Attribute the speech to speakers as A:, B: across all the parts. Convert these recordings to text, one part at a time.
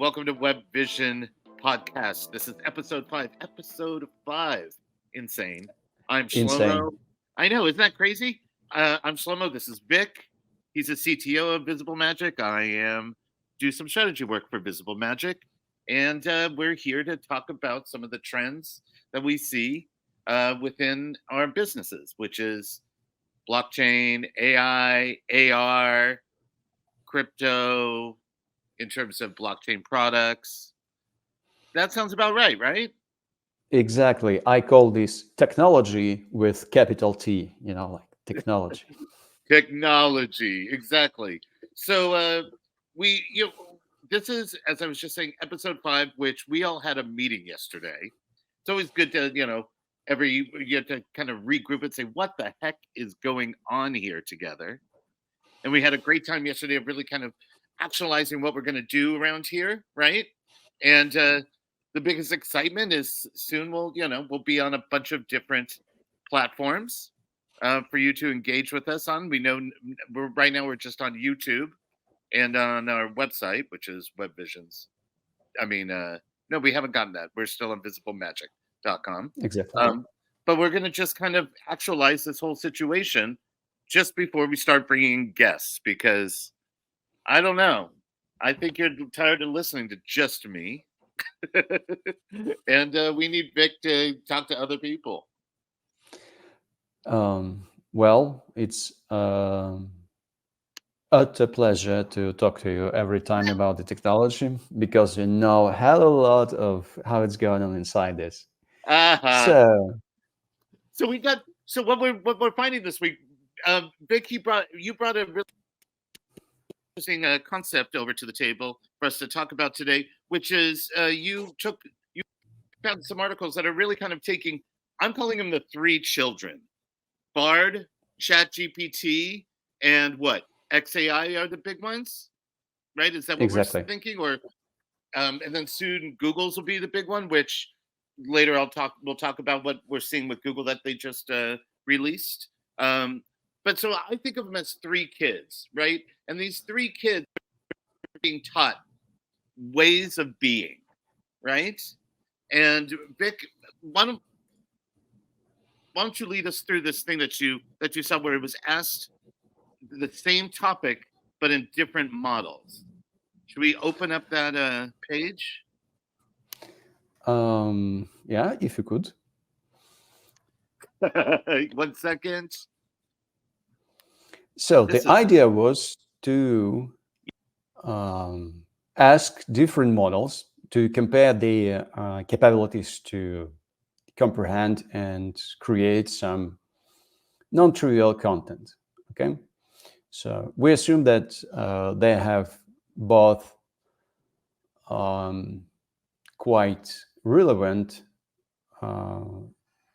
A: Welcome to Web Vision Podcast. This is episode 5. Episode 5. Insane. I'm
B: Insane.
A: Shlomo. I know, isn't that crazy? I'm Shlomo. This is Vic. He's a CTO of Visible Magic. I am do some strategy work for Visible Magic, and we're here to talk about some of the trends that we see within our businesses, which is blockchain, AI, AR, crypto, in terms of blockchain products. That sounds about right, right?
B: Exactly. I call this technology with capital T, like technology.
A: Technology, exactly. So we you know, this is, as I was just saying, episode 5, which we all had a meeting yesterday. It's always good to, every you have to kind of regroup and say what the heck is going on here together. And we had a great time yesterday of really kind of actualizing what we're going to do around here, right? And the biggest excitement is soon we'll be on a bunch of different platforms for you to engage with us on. We know right now we're just on YouTube and on our website, which is WebVisions. I mean, no, we haven't gotten that. We're still on visiblemagic.com.
B: Exactly.
A: Um, but we're going to just kind of actualize this whole situation just before we start bringing guests because I don't know. I think you're tired of listening to just me. And we need Vic to talk to other people.
B: Well, it's utter pleasure to talk to you every time about the technology because you know a hell of a lot of how it's going on inside this.
A: Uh-huh.
B: So,
A: So what we're finding this week, Vic, you brought a really interesting concept over to the table for us to talk about today, which is you found some articles that are really kind of taking. I'm calling them the three children: Bard, ChatGPT, and what XAI are the big ones, right? Is that what we're
B: exactly.
A: thinking, or and then soon Google's will be the big one, which later we'll talk about what we're seeing with Google that they just released. Um, but so I think of them as three kids, right? And these three kids are being taught ways of being, right? And Vic, why don't why don't you lead us through this thing that you saw where it was asked the same topic but in different models? Should we open up that page?
B: Yeah, if you could.
A: 1 second.
B: So
A: This
B: the
A: is
B: idea was to ask different models to compare their capabilities to comprehend and create some non-trivial content. Okay, so we assume that they have both um, quite relevant uh,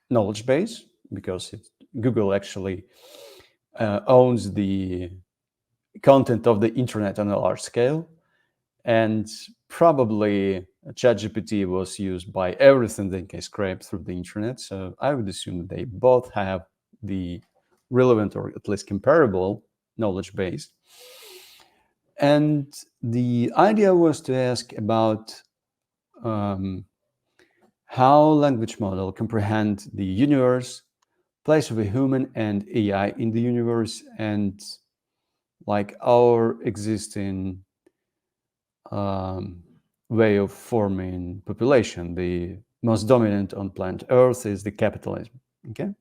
B: knowledge base because Google actually owns the content of the internet on a large scale, and probably ChatGPT was used by everything they can scrape through the internet. So I would assume that they both have the relevant or at least comparable knowledge base. And the idea was to ask about um, how language model comprehend the universe, place of a human and AI in the universe, and like our existing um, way of forming population. The most dominant on planet Earth is the capitalism. Okay,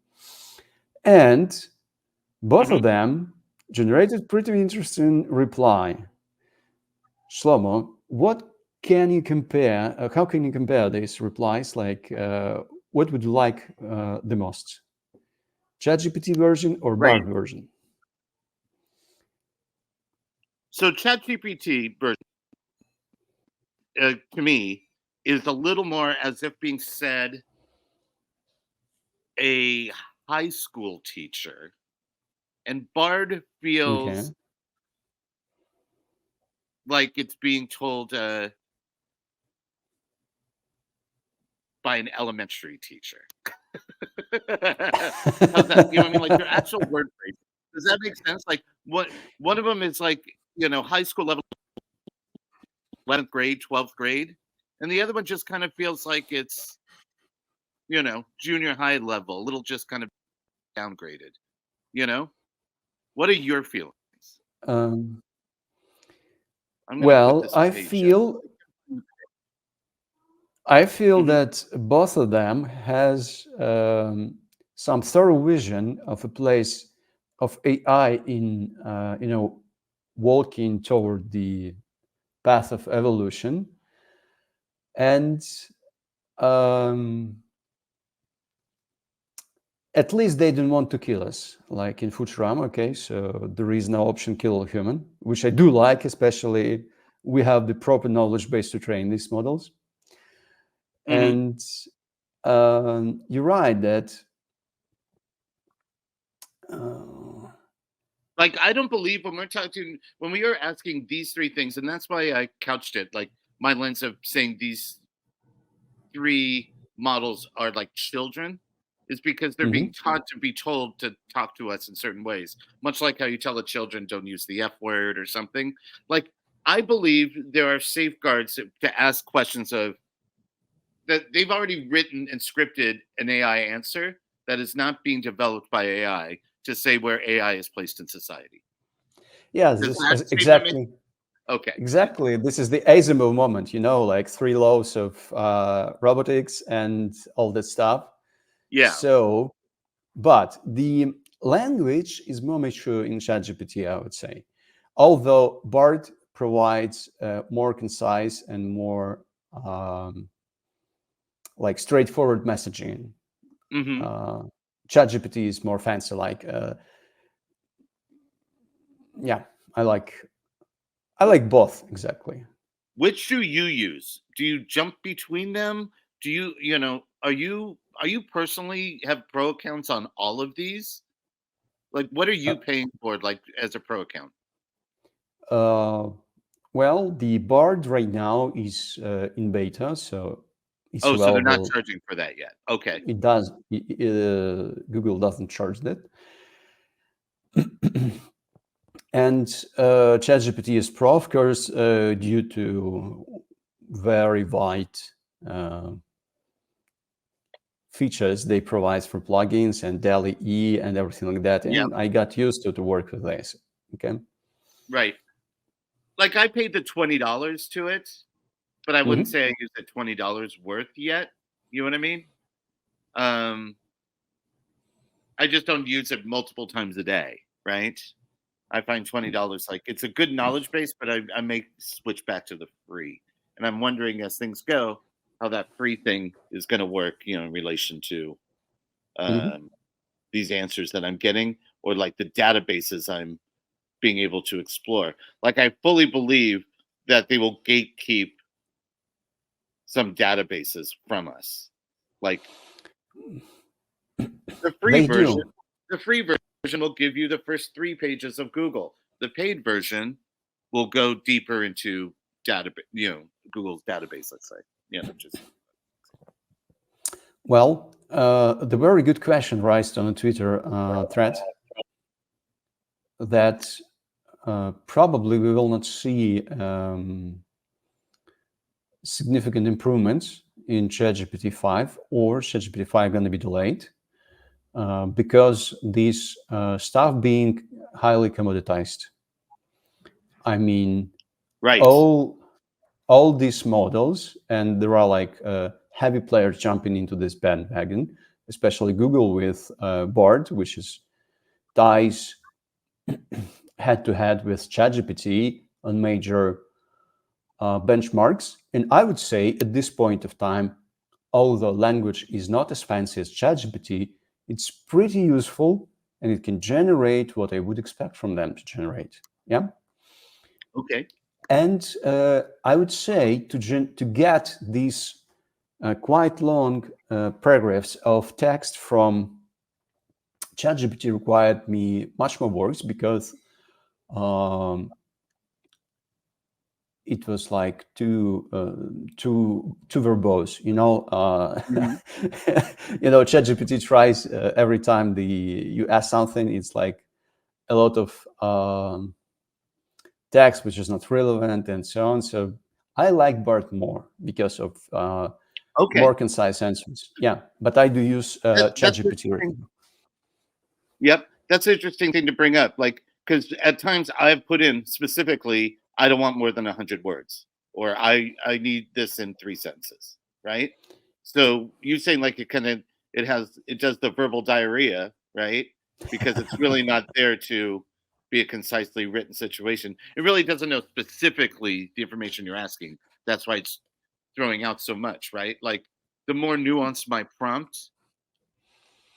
B: and both
A: Mhm.
B: of them generated pretty interesting reply. Shlomo, what can you compare? How can you compare these replies? Like, what would you like the most? ChatGPT version or
A: Right.
B: Bard version?
A: So ChatGPT version to me is a little more as if being said a high school teacher, and Bard
B: Okay.
A: feels like it's being told by an elementary teacher. How's that? You know what I mean? Like their actual word phrase. Does that make sense? Like what one of them is like high school level 11th grade, 12th grade, and the other one just kind of feels like it's, junior high level, a little just kind of downgraded. You know, what are your feelings?
B: Um,
A: I'm gonna put
B: well,
A: this
B: I
A: page up.
B: feel I feel
A: Hmm.
B: that both of them has some thorough vision of a place of AI in walking toward the path of evolution, and um, at least they didn't want to kill us, like in Futurama. Okay, so there is no option kill a human, which I do like, especially we have the proper knowledge base to train these models.
A: Hmm.
B: And you're right that uh,
A: Like, I don't believe when we are asking these three things, and that's why I couched it like my lens of saying these three models are like children, is because they're being
B: mhm.
A: taught to be told to talk to us in certain ways, much like how you tell the children don't use the F word or something. Like, I believe there are safeguards to ask questions of that they've already written and scripted an AI answer that is not being developed by AI to say where AI is placed in society.
B: Yes,
A: Does that statement make
B: exactly.
A: okay?
B: Exactly. This is the Asimov moment, like three laws of robotics and all that stuff.
A: Yeah.
B: So, but the language is more mature in ChatGPT, I would say. Although BART provides more concise and more like straightforward messaging.
A: Hmm.
B: Uh, ChatGPT is more fancy, like yeah, I like I like both exactly.
A: Which do you use? Do you jump between them? Do are you personally have pro accounts on all of these? Like, what are
B: Uh,
A: you paying for, like, as a pro account?
B: uh, well, the Bard right now is in beta, so it's
A: Oh, so they're not
B: available.
A: charging for that yet. Okay.
B: It does. Google doesn't charge that, and ChatGPT is Pro, of course, due to very wide uh, features they provide for plugins and DALI E and everything like that.
A: Yeah.
B: And I got used to work with this. Okay.
A: Right. Like, I paid the $20 to it, but I wouldn't
B: Mhm.
A: say I used the $20 worth yet. You know what I mean? Um, I just don't use it multiple times a day, right? I find $20 like it's a good knowledge base, but I may switch back to the free. And I'm wondering as things go, how that free thing is going to work, in relation to
B: Mhm.
A: um, these answers that I'm getting, or like the databases I'm being able to explore. Like, I fully believe that they will gatekeep some databases from us. Like, the free
B: They
A: version,
B: do.
A: the free version will give you the first 3 pages of Google. The paid version will go deeper into Google's database. Let's say, just
B: Well, the very good question raised on a Twitter thread that probably we will not see significant improvements in ChatGPT 5 or ChatGPT 5 going to be delayed because these stuff being highly commoditized. I mean,
A: right.
B: all all these models, and there are like heavy players jumping into this bandwagon, especially Google with Bard, which is ties head to head with ChatGPT on major benchmarks. And I would say at this point of time, although language is not as fancy as ChatGPT, it's pretty useful and it can generate what I would expect from them to generate. Yeah.
A: Okay.
B: And I would say to get these quite long paragraphs of text from ChatGPT required me much more works because um, it was like too verbose.
A: Mhm.
B: ChatGPT tries every time you ask something, it's like a lot of text which is not relevant and so on. So I like Bart more because of
A: Okay,
B: more concise answers. Yeah, but I do use
A: that's
B: ChatGPT.
A: interesting. Yep, that's an interesting thing to bring up. Like, because at times I've put in specifically, I don't want more than 100 words, or I need this in 3 sentences, right? So you saying like it does the verbal diarrhea, right? Because it's really not there to be a concisely written situation. It really doesn't know specifically the information you're asking. That's why it's throwing out so much, right? Like the more nuanced my prompt,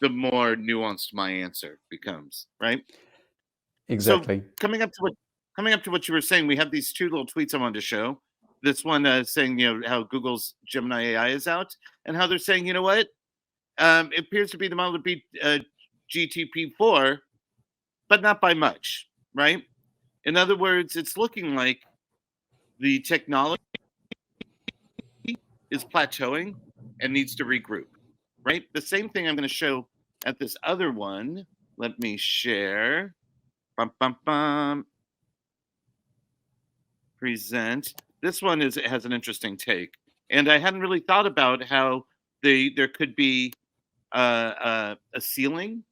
A: the more nuanced my answer becomes, right? So
B: Exactly.
A: coming up to what you were saying, we have these two little tweets I wanted to show. This one saying, how Google's Gemini AI is out, and how they're saying, you know what, it appears to be the model to beat GTP4, but not by much, right? In other words, it's looking like the technology is plateauing and needs to regroup, right? The same thing I'm going to show at this other one. Let me share. Bum, bum, bum. Present. This one has an interesting take, and I hadn't really thought about how there could be a ceiling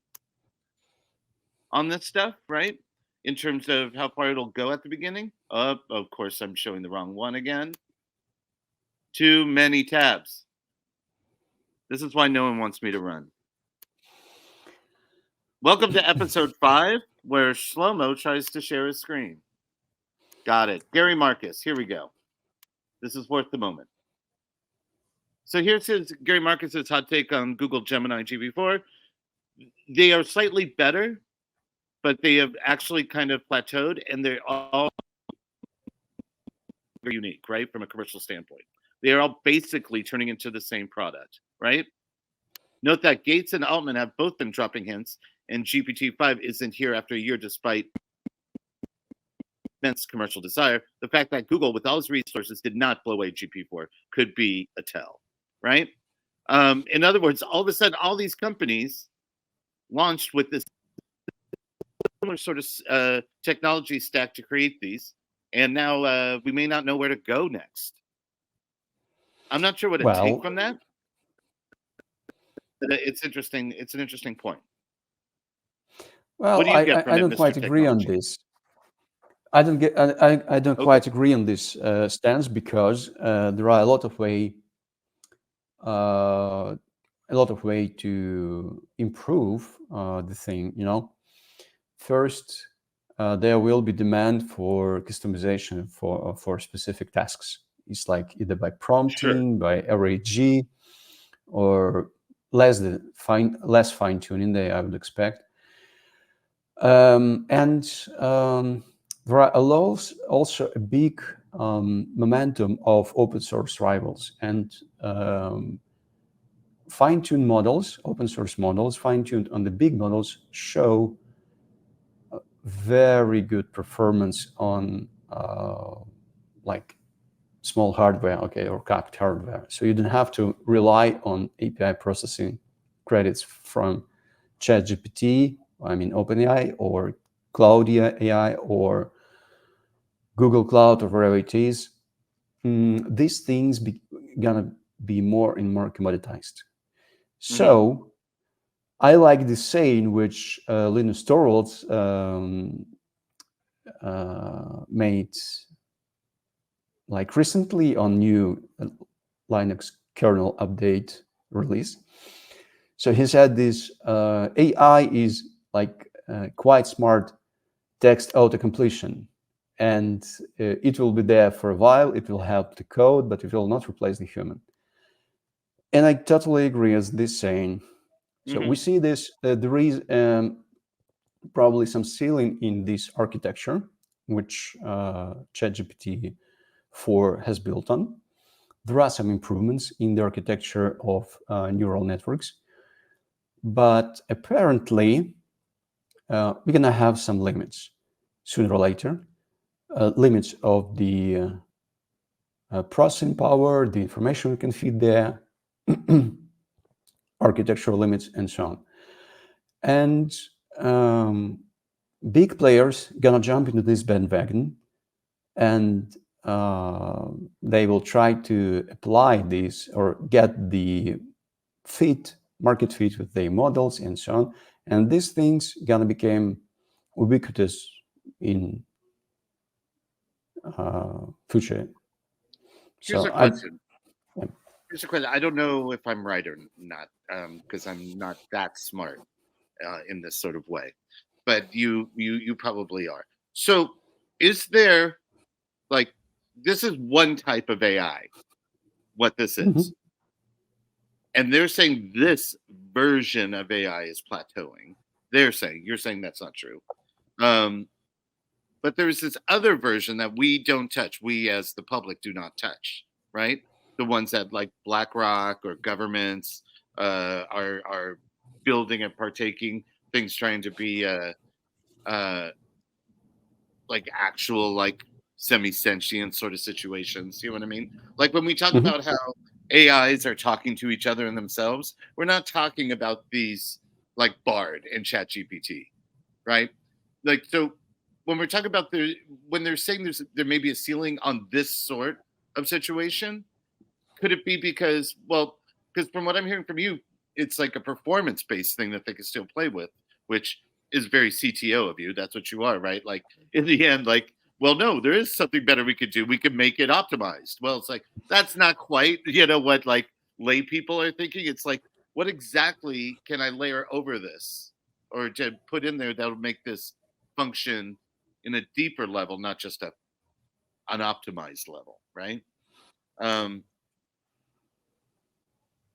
A: on this stuff, right? In terms of how far it'll go at the beginning. Of course, I'm showing the wrong one again. Too many tabs. This is why no one wants me to run. Welcome to episode 5, where Shlomo tries to share his screen. Got it. Gary Marcus. Here we go. This is worth the moment. So here's Gary Marcus's hot take on Google Gemini and GPT-4. They are slightly better, but they have actually kind of plateaued, and they're all very unique, right, from a commercial standpoint. They are all basically turning into the same product, right? Note that Gates and Altman have both been dropping hints, and GPT-5 isn't here after a year despite immense commercial desire. The fact that Google, with all its resources, did not blow away GPT-4 could be a tell, right? In other words, all of a sudden, all these companies launched with this similar sort of technology stack to create these, and now we may not know where to go next. I'm not sure what to take
B: Well,
A: from that, but it's interesting. It's an interesting point. What
B: well,
A: do you get from
B: I
A: it,
B: don't
A: Mr.
B: quite agree on
A: Technology?
B: this. I don't
A: Okay,
B: quite agree on this stance because there are uh, a lot of way to improve the thing. First, there will be demand for customization for specific tasks. It's like either by
A: sure.
B: prompting, by RAG, or less fine tuning. I would expect. And there are also a big momentum of open source rivals and fine-tuned models, open source models, fine-tuned on the big models show very good performance on like small hardware, okay, or capped hardware. So you don't have to rely on API processing credits from ChatGPT, I mean OpenAI, or Cloud AI, or Google Cloud, or wherever it is. These things gonna be more and more commoditized.
A: Hmm.
B: So I like the saying which Linus Torvalds made like recently on new Linux kernel update release. So he said this AI is like quite smart text auto-completion, and it will be there for a while. It will help the code, but it will not replace the human. And I totally agree with this saying. So we
A: Hmm.
B: see this, there is probably some ceiling in this architecture, which ChatGPT 4 has built on. There are some improvements in the architecture of neural networks, but apparently we're going to have some limits sooner or later, limits of the processing power, the information we can feed there, architectural limits, and so on. And big players gonna jump into this bandwagon, and they will try to apply this or get the market fit with their models and so on. And these things gonna become ubiquitous in future.
A: Here's
B: So
A: a question.
B: yeah.
A: Here's a question. I don't know if I'm right or not, because I'm not that smart in this sort of way, but you probably are. So, is there like this is one type of AI? What this
B: Mhm.
A: is, and they're saying this version of AI is plateauing. They're saying you're saying that's not true. Um, but there's this other version that we don't touch. We as the public do not touch, right? The ones that like BlackRock or governments are building and partaking things, trying to be uh, like actual like semi-sentient sort of situations. You know what I mean? Like when we talk
B: Mhm.
A: about how AIs are talking to each other and themselves, we're not talking about these like Bard and Chat GPT, right? Like so when we're talking about when they're saying there may be a ceiling on this sort of situation, could it be because, well, because from what I'm hearing from you, it's like a performance based thing that they can still play with, which is very CTO of you. That's what you are, right? Like in the end, like, well, no, there is something better we could do. We could make it optimized. Well, it's like that's not quite, what like lay people are thinking. It's like, what exactly can I layer over this or to put in there that'll make this function in a deeper level, not just an optimized level, right? Um,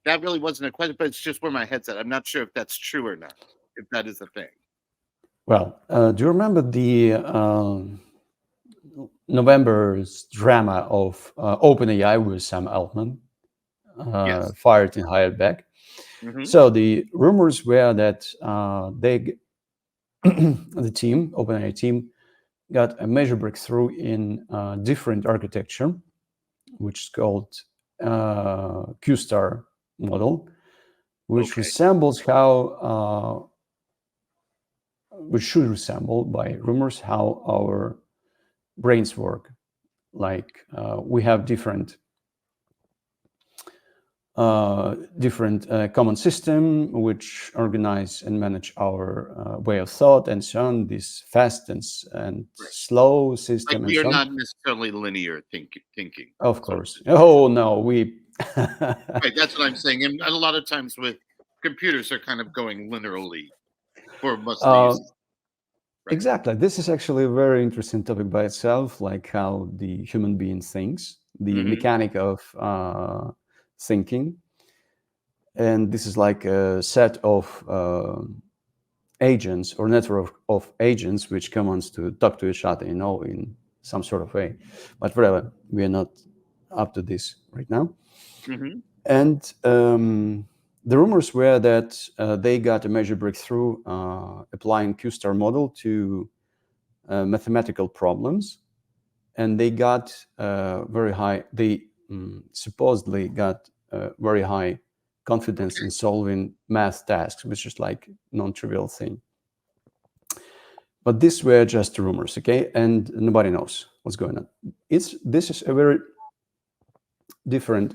A: that really wasn't a question, but it's just where my head's at. I'm not sure if that's true or not, if that is a thing.
B: Well, do you remember the November's drama of OpenAI with Sam Altman,
A: Yes.
B: fired and hired back?
A: Mm-hmm.
B: So the rumors were that the team, OpenAI team, got a major breakthrough in different architecture, which is called Q-star model, which
A: Okay.
B: resembles how, which should resemble by rumors how our brains work. Like we have different common system which organize and manage our way of thought and so on. This fast and
A: Right.
B: slow
A: Like
B: system and
A: we are
B: so on.
A: not necessarily linear thinking
B: Of
A: sort of
B: course.
A: situation.
B: Oh no, we.
A: Right. That's what I'm saying. And a lot of times with computers, they're kind of going linearly for most of the
B: uh,
A: uses. Right.
B: exactly. This is actually a very interesting topic by itself, like how the human being thinks, the
A: Mm-hmm.
B: mechanic of thinking, and this is like a set of agents or network of agents which commands to talk to each other, in some sort of way. But whatever, we are not up to this right now.
A: Mm-hmm.
B: And the rumors were that they got a major breakthrough applying Q-star model to mathematical problems, and they got very high. They supposedly got very high confidence
A: Okay.
B: in solving math tasks, which is like non-trivial thing. But these were just rumors, okay, and nobody knows what's going on. This is a very different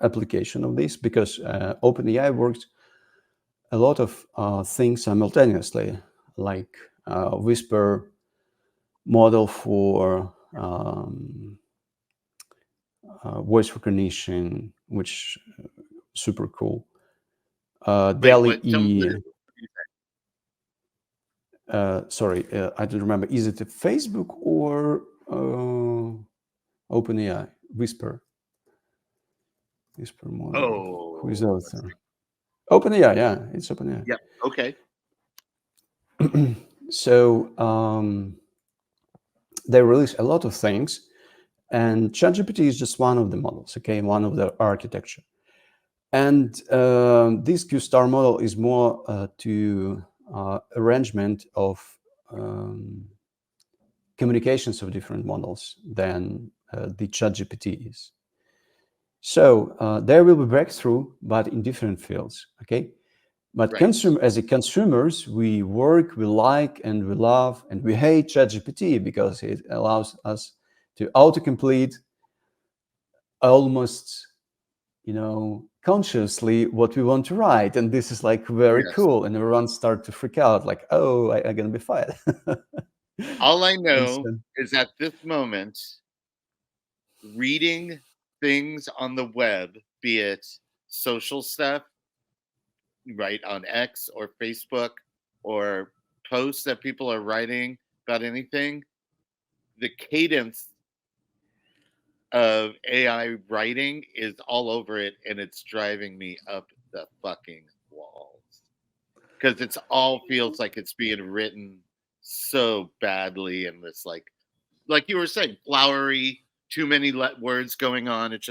B: application of this because OpenAI works a lot of things simultaneously, like Whisper model for voice recognition, which super cool.
A: Wait,
B: DALI
A: what? Tell me what
B: E.
A: it is.
B: Sorry, I don't remember. Is it a Facebook or OpenAI? Whisper model. Who is the
A: Oh, let's see.
B: author? OpenAI. Yeah, it's OpenAI.
A: Yep. Okay.
B: So they release a lot of things, and ChatGPT is just one of the models. Okay, one of the architecture. And this Q-star model is more to arrangement of um, communications of different models than the ChatGPT is. So there will be breakthrough, but in different fields. Okay, but
A: Right.
B: as a consumers, we work, we like, and we love, and we hate ChatGPT because it allows us to autocomplete almost, consciously what we want to write. And this is like very
A: Yes.
B: cool. And everyone start to freak out like, oh, I'm going to be fired.
A: All I
B: And
A: know
B: so,
A: is at this moment, reading things on the web, be it social stuff, right, on X or Facebook, or posts that people are writing about anything, the cadence of AI writing is all over it, and it's driving me up the fucking walls because it's all feels like it's being written so badly, and this like you were saying, flowery, too many words going on. It's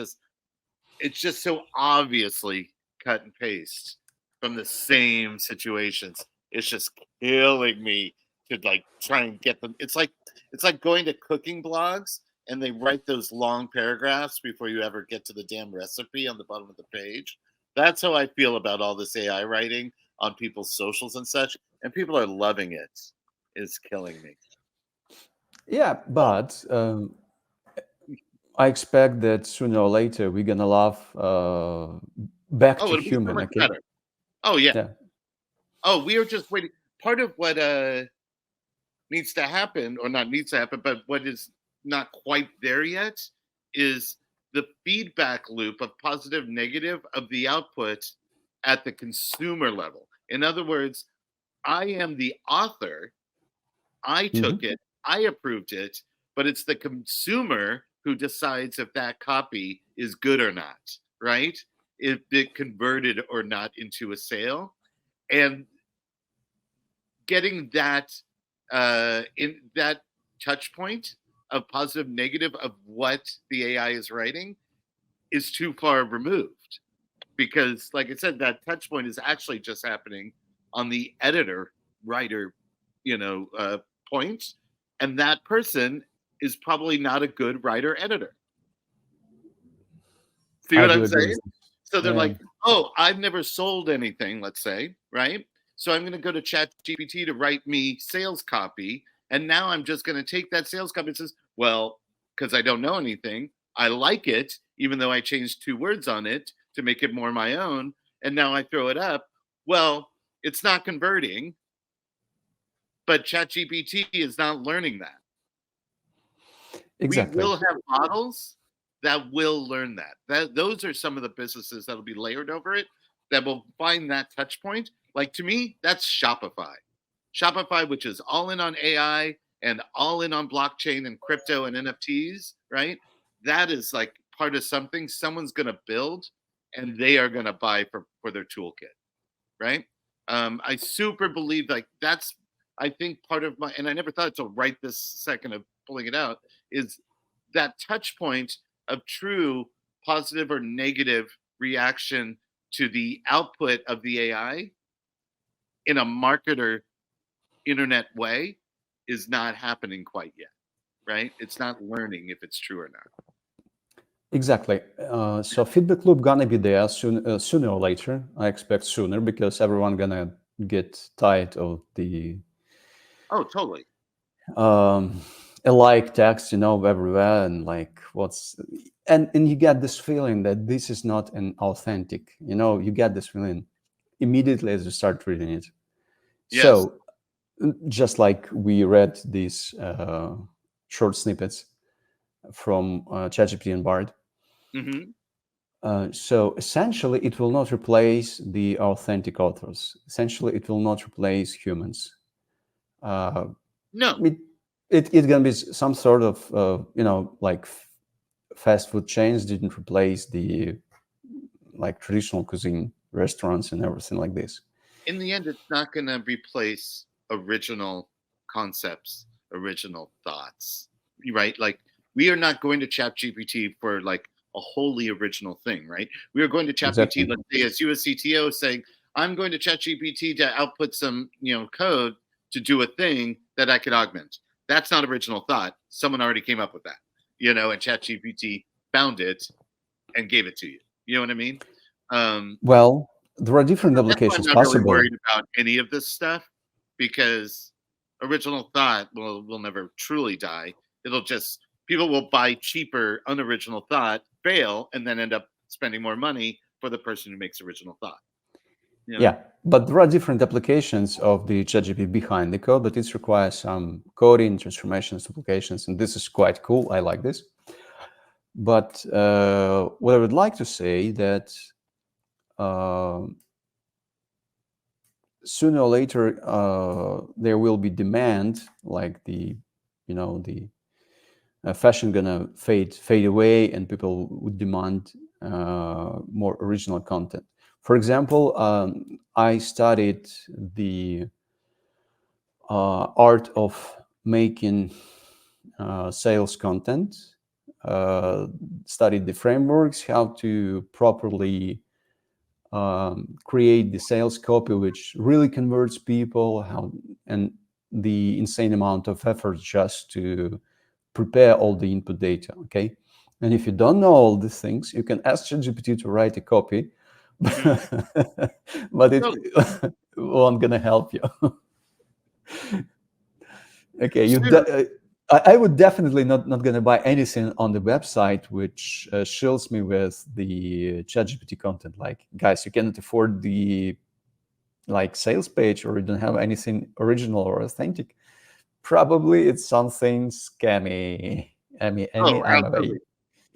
A: just so obviously cut and paste from the same situations. It's just killing me to like try and get them. It's like going to cooking blogs and they write those long paragraphs before you ever get to the damn recipe on the bottom of the page. That's how I feel about all this AI writing on people's socials and such, and people are loving it. It's killing me.
B: yeah, but I expect that sooner or later we're going to love back
A: Oh,
B: to
A: it'll be so
B: human.
A: much
B: Okay.
A: better. Oh yeah.
B: Yeah.
A: Oh, we are just waiting. Part of what needs to happen, or not needs to happen, but what is not quite there yet is the feedback loop of positive, negative of the output at the consumer level. In other words, I am the author, I
B: Mm-hmm.
A: took it, I approved it, but it's the consumer who decides if that copy is good or not, right? If it converted or not into a sale. And getting that in that touch point of positive negative of what the AI is writing is too far removed, because like I said, that touch point is actually just happening on the editor writer point, and that person is probably not a good writer editor. See
B: I
A: what
B: do
A: I'm
B: agree
A: saying?
B: with you.
A: So they're
B: Yeah.
A: like, oh, I've never sold anything, let's say, right? So I'm going to go to Chat GPT to write me sales copy. And now I'm just going to take that sales copy and says, well, because I don't know anything, I like it, even though I changed 2 words on it to make it more my own. And now I throw it up. Well, it's not converting, but Chat GPT is not learning that. We
B: Exactly.
A: will have models that will learn that. Those are some of the businesses that'll be layered over it that will find that touch point. Like to me, that's Shopify. Shopify, which is all in on AI and all in on blockchain and crypto and NFTs, right? That is like part of something someone's going to build and they are going to buy for their toolkit, right? I super believe like that's, I think part of my, and I never thought to write this second of pulling it out, is that touch point of true positive or negative reaction to the output of the AI in a marketer internet way is not happening quite yet, right? It's not learning if it's true or not.
B: Exactly. So feedback loop gonna be there sooner or later. I expect sooner because everyone gonna get tired of the
A: Oh, totally.
B: um, alike text, everywhere, and like and you get this feeling that this is not an authentic. You get this feeling immediately as you start reading it.
A: Yes.
B: So just like we read these short snippets from ChatGPT and Bard.
A: Mm-hmm.
B: So essentially, it will not replace the authentic authors. Essentially, it will not replace humans. Uh,
A: No.
B: it's gonna be some sort of like fast food chains didn't replace the like traditional cuisine restaurants and everything like this.
A: In the end, it's not going to replace original concepts, original thoughts, right? Like we are not going to Chat GPT for like a wholly original thing, right? We are going to Chat GPT,
B: Exactly.
A: let's say, as you as CTO saying, I'm going to Chat GPT to output some, code to do a thing that I could augment. That's not original thought. Someone already came up with that, and Chat GPT found it and gave it to you. You know what I mean? Um,
B: Well, there are different
A: that's why I'm
B: applications
A: not really
B: possible.
A: worried about any of this stuff, because original thought will never truly die. It'll just people will buy cheaper, unoriginal thought, fail, and then end up spending more money for the person who makes original thought. You know?
B: Yeah, but there are different applications of the ChatGPT behind the code, but it requires some coding, transformations, applications, and this is quite cool. I like this. But what I would like to say that sooner or later there will be demand, like the fashion gonna fade away, and people would demand more original content. For example, I studied the art of making sales content, studied the frameworks, how to properly create the sales copy which really converts people, and the insane amount of effort just to prepare all the input data. Okay, and if you don't know all these things, you can ask ChatGPT to write a copy, but it won't gonna help you. Okay, I would definitely not going to buy anything on the website which shields me with the ChatGPT content. Like, guys, you cannot afford the sales page, or you don't have anything original or authentic. Probably it's something scammy. I'm away.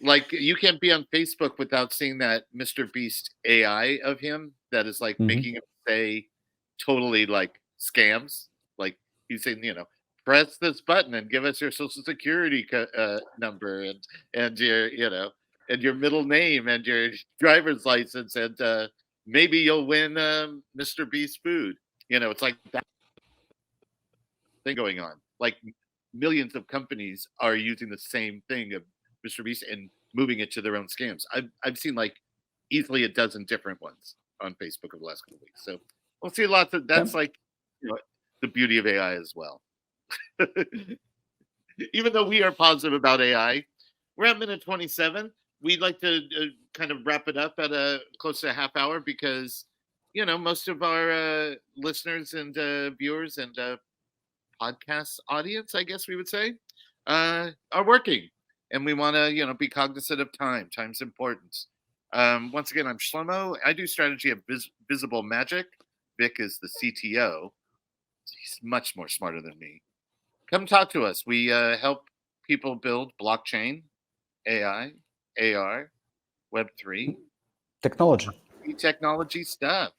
A: Like, you can't be on Facebook without seeing that Mr. Beast AI of him that is like making him say totally like scams. Like, he's saying, press this button and give us your social security number and your and your middle name and your driver's license, and maybe you'll win Mr. Beast food. It's like that thing going on. Like, millions of companies are using the same thing of Mr. Beast and moving it to their own scams. I've seen like easily a dozen different ones on Facebook over the last couple of weeks. So we'll see lots of that's like the beauty of AI as well. Even though we are positive about AI, we're at minute 27. We'd like to kind of wrap it up at close to a half hour because most of our listeners and viewers and podcast audience, I guess we would say, are working, and we want to be cognizant of time. Time's important. Once again, I'm Shlomo. I do strategy at Visible Magic. Vic is the CTO. He's much more smarter than me. Come talk to us. We help people build blockchain, AI, AR, Web3 technology stuff.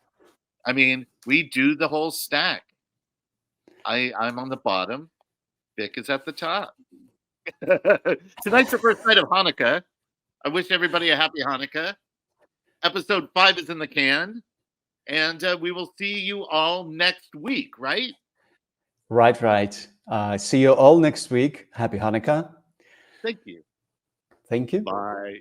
A: I mean, we do the whole stack. I'm on the bottom. Vic is at the top. Tonight's the first night of Hanukkah. I wish everybody a happy Hanukkah. Episode 5 is in the can. And we will see you all next week, right?
B: Right. See you all next week. Happy Hanukkah.
A: Thank you.
B: Thank you.
A: Bye.